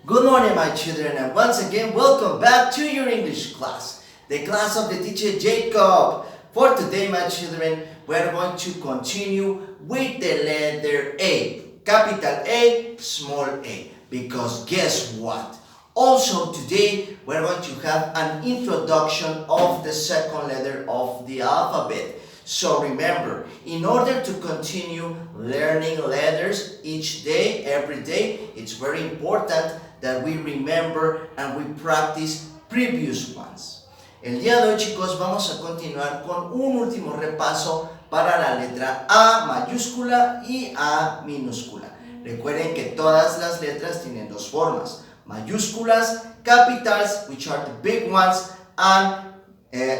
Good morning, my children, and once again, welcome back to your English class, the class of the teacher Jacob. For today, my children, we're going to continue with the letter A, capital A, small a, because guess what? Also today, we're going to have an introduction of the second letter of the alphabet. So remember, in order to continue learning letters each day, every day, it's very important that we remember and we practice previous ones. El día de hoy, chicos, vamos a continuar con un último repaso para la letra A mayúscula y A minúscula. Recuerden que todas las letras tienen dos formas: mayúsculas, capitals, which are the big ones, and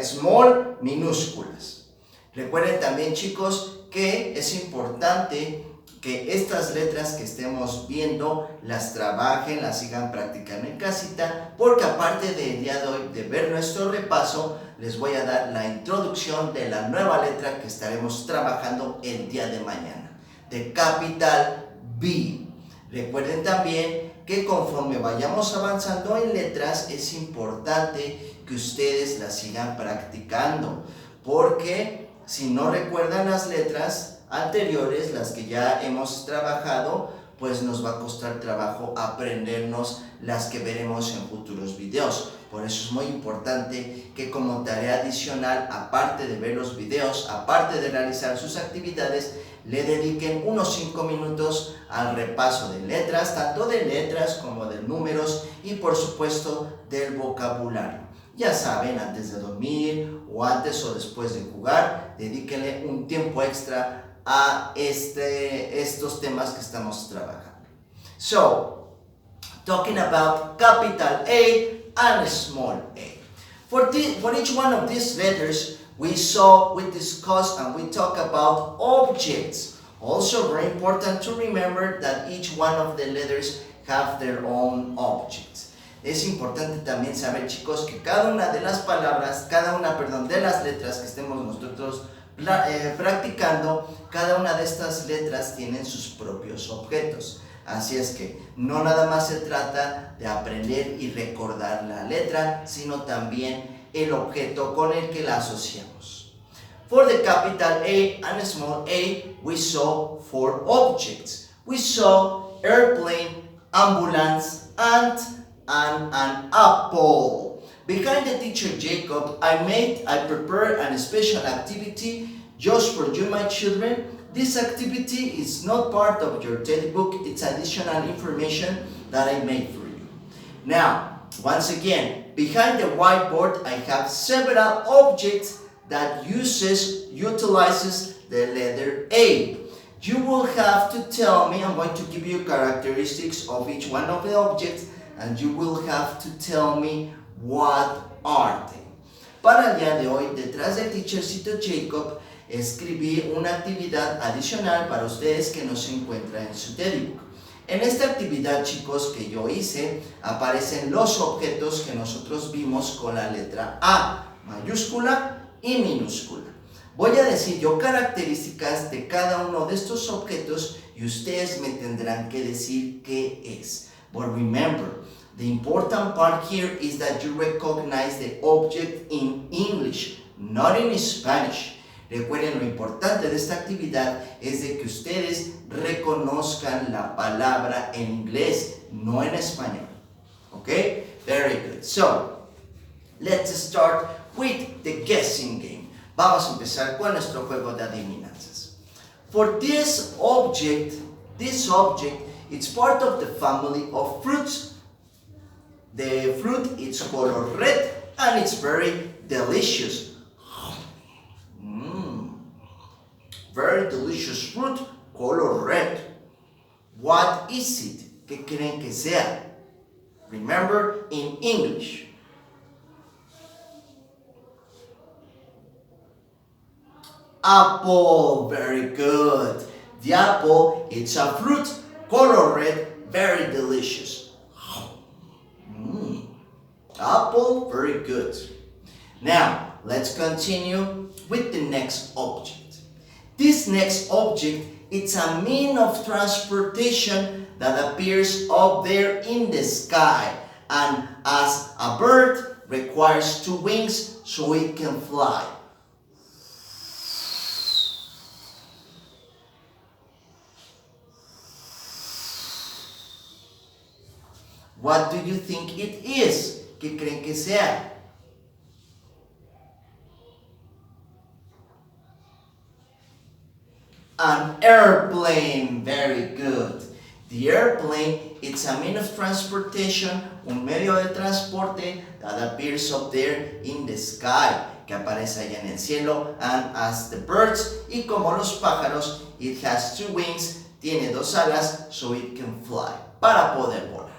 small, minúsculas. Recuerden también, chicos, que es importante que estas letras que estemos viendo las trabajen, las sigan practicando en casita, porque aparte del día de hoy de ver nuestro repaso, les voy a dar la introducción de la nueva letra que estaremos trabajando el día de mañana, de capital B. Recuerden también que conforme vayamos avanzando en letras, es importante que ustedes las sigan practicando, porque si no recuerdan las letras anteriores, las que ya hemos trabajado, pues nos va a costar trabajo aprendernos las que veremos en futuros videos. Por eso es muy importante que como tarea adicional, aparte de ver los videos, aparte de realizar sus actividades, le dediquen unos 5 minutos al repaso de letras, tanto de letras como de números y por supuesto del vocabulario. Ya saben, antes de dormir o antes o después de jugar, dedíquenle un tiempo extra a estos temas que estamos trabajando. So, talking about capital A and small a. For each one of these letters, we discussed and we talk about objects. Also very important to remember that each one of the letters have their own objects. Es importante también saber, chicos, que cada una de las palabras, de las letras que estemos nosotros practicando, cada una de estas letras tienen sus propios objetos. Así es que no nada más se trata de aprender y recordar la letra, sino también el objeto con el que la asociamos. For the capital A and small a, we saw 4 objects. We saw airplane, ambulance, ant, and an apple. Behind the teacher Jacob, I prepared a special activity just for you, my children. This activity is not part of your textbook, it's additional information that I made for you. Now, once again, behind the whiteboard, I have several objects that utilizes the letter A. You will have to tell me, I'm going to give you characteristics of each one of the objects, and you will have to tell me what are they. Para el día de hoy, detrás del teachercito Jacob, escribí una actividad adicional para ustedes que no se encuentra en su textbook. En esta actividad, chicos, que yo hice, aparecen los objetos que nosotros vimos con la letra A, mayúscula y minúscula. Voy a decir yo características de cada uno de estos objetos y ustedes me tendrán que decir qué es. But remember, the important part here is that you recognize the object in English, not in Spanish. Recuerden, lo importante de esta actividad es de que ustedes reconozcan la palabra en inglés, no en español. Okay? Very good. So, let's start with the guessing game. Vamos a empezar con nuestro juego de adivinanzas. For this object, it's part of the family of fruits. The fruit is color red and it's very delicious. Very delicious fruit, color red. What is it? ¿Qué creen que sea? Remember, in English. Apple, very good. The apple, it's a fruit, color red, very delicious. Apple, very good. Now, let's continue with the next object. This next object it's a mean of transportation that appears up there in the sky. And as a bird requires two wings so it can fly. What do you think it is? ¿Qué creen que sea? An airplane. Very good. The airplane, it's a means of transportation, un medio de transporte that appears up there in the sky, que aparece allá en el cielo, and as the birds, y como los pájaros, it has two wings, tiene dos alas, so it can fly, para poder volar.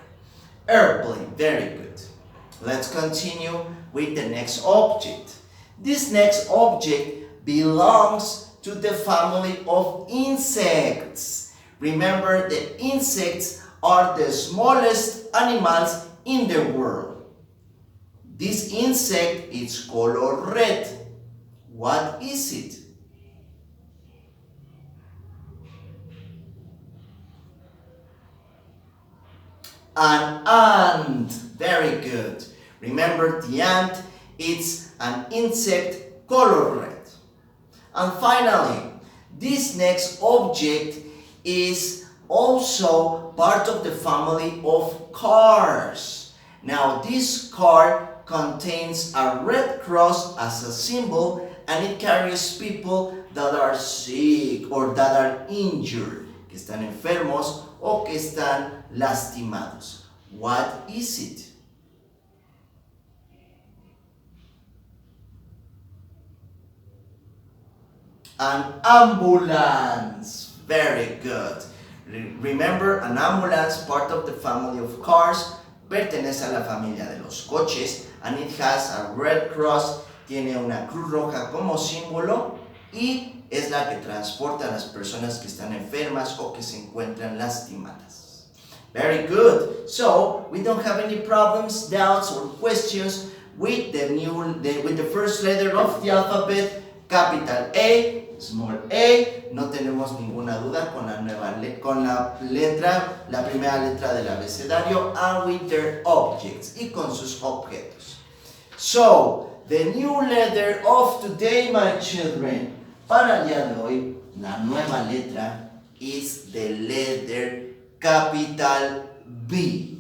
Airplane, very good. Let's continue with the next object. This next object belongs to the family of insects. Remember, the insects are the smallest animals in the world. This insect is color red. What is it? An ant. Very good. Remember, the ant, it's an insect color red. And finally, this next object is also part of the family of cars. Now, this car contains a red cross as a symbol, and it carries people that are sick or that are injured, que están enfermos o que están lastimados. What is it? An ambulance. Very good. Remember, an ambulance, part of the family of cars, pertenece a la familia de los coches, and it has a red cross, tiene una cruz roja como símbolo, y es la que transporta a las personas que están enfermas o que se encuentran lastimadas. Very good. So, we don't have any problems, doubts, or questions with the first letter of the alphabet, capital A, small a. No tenemos ninguna duda con la primera letra del abecedario, and with their objects, y con sus objetos. So, the new letter of today, my children, para el día de hoy, la nueva letra is the letter capital B.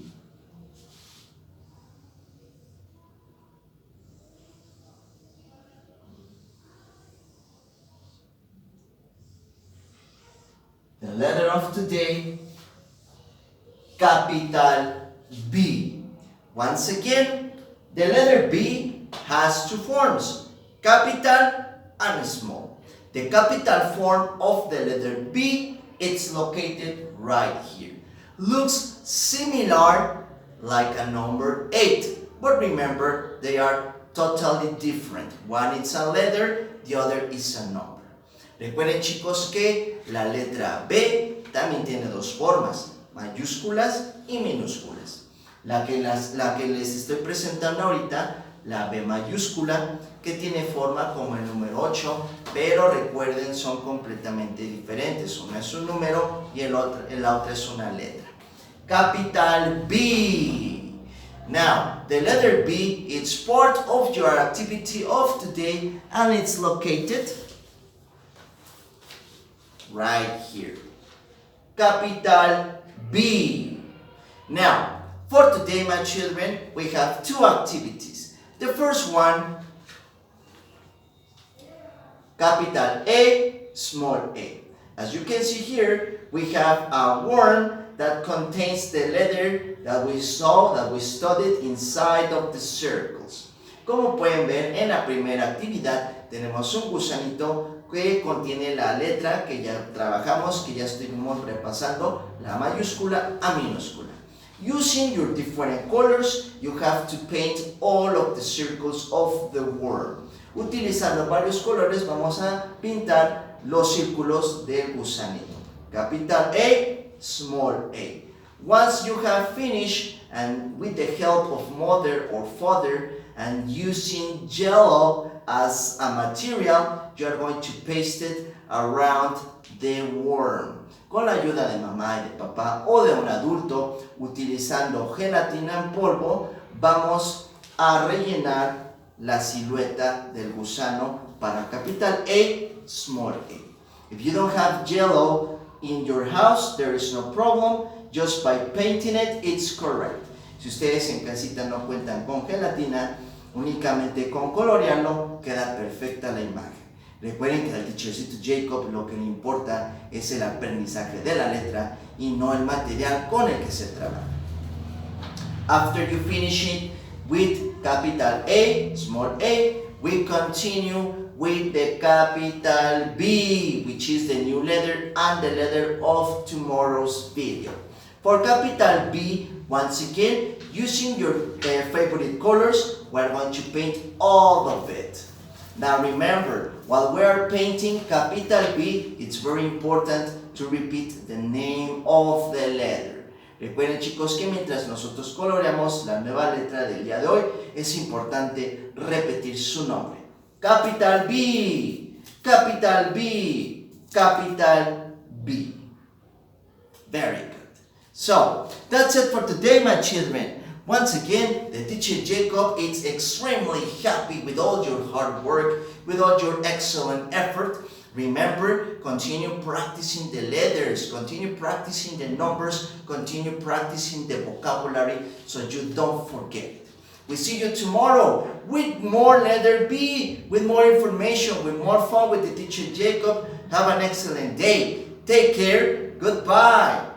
The letter of today, capital B. Once again, the letter B has two forms, capital and small. The capital form of the letter B, it's located right here. Looks similar like a number 8, but remember, they are totally different. One is a letter, the other is a number. Recuerden, chicos, que la letra B también tiene dos formas, mayúsculas y minúsculas. La que les estoy presentando ahorita, la B mayúscula, que tiene forma como el número 8, pero recuerden, son completamente diferentes. Una es un número y la otra es una letra. Capital B. Now, the letter B is part of your activity of today, and it's located right here. Capital B. Now, for today, my children, we have two activities. The first one, capital A, small a. As you can see here, we have a worm that contains the letter that we saw, that we studied inside of the circles. Como pueden ver, en la primera actividad tenemos un gusanito que contiene la letra que ya trabajamos, que ya estuvimos repasando, la mayúscula a minúscula. Using your different colors, you have to paint all of the circles of the worm. Utilizando varios colores, vamos a pintar los círculos del gusanito. Capital A, small a. Once you have finished, and with the help of mother or father, and using jello as a material, you are going to paste it around the worm. Con la ayuda de mamá y de papá o de un adulto, utilizando gelatina en polvo, vamos a rellenar la silueta del gusano para capital A, small a. If you don't have yellow in your house, there is no problem. Just by painting it, it's correct. Si ustedes en casita no cuentan con gelatina, únicamente con colorearlo queda perfecta la imagen. Recuerden que al teachercito Jacob lo que le importa es el aprendizaje de la letra y no el material con el que se trabaja. After you finish it with capital A, small a, we continue with the capital B, which is the new letter and the letter of tomorrow's video. For capital B, once again, using your favorite colors, we're going to paint all of it. Now remember, while we are painting capital B, it's very important to repeat the name of the letter. Recuerden, chicos, que mientras nosotros coloreamos la nueva letra del día de hoy, es importante repetir su nombre. Capital B, capital B, capital B. Very good. So, that's it for today, my children. Once again, the teacher Jacob is extremely happy with all your hard work, with all your excellent effort. Remember, continue practicing the letters, continue practicing the numbers, continue practicing the vocabulary so you don't forget it. We see you tomorrow with more letter B, with more information, with more fun with the teacher Jacob. Have an excellent day. Take care. Goodbye.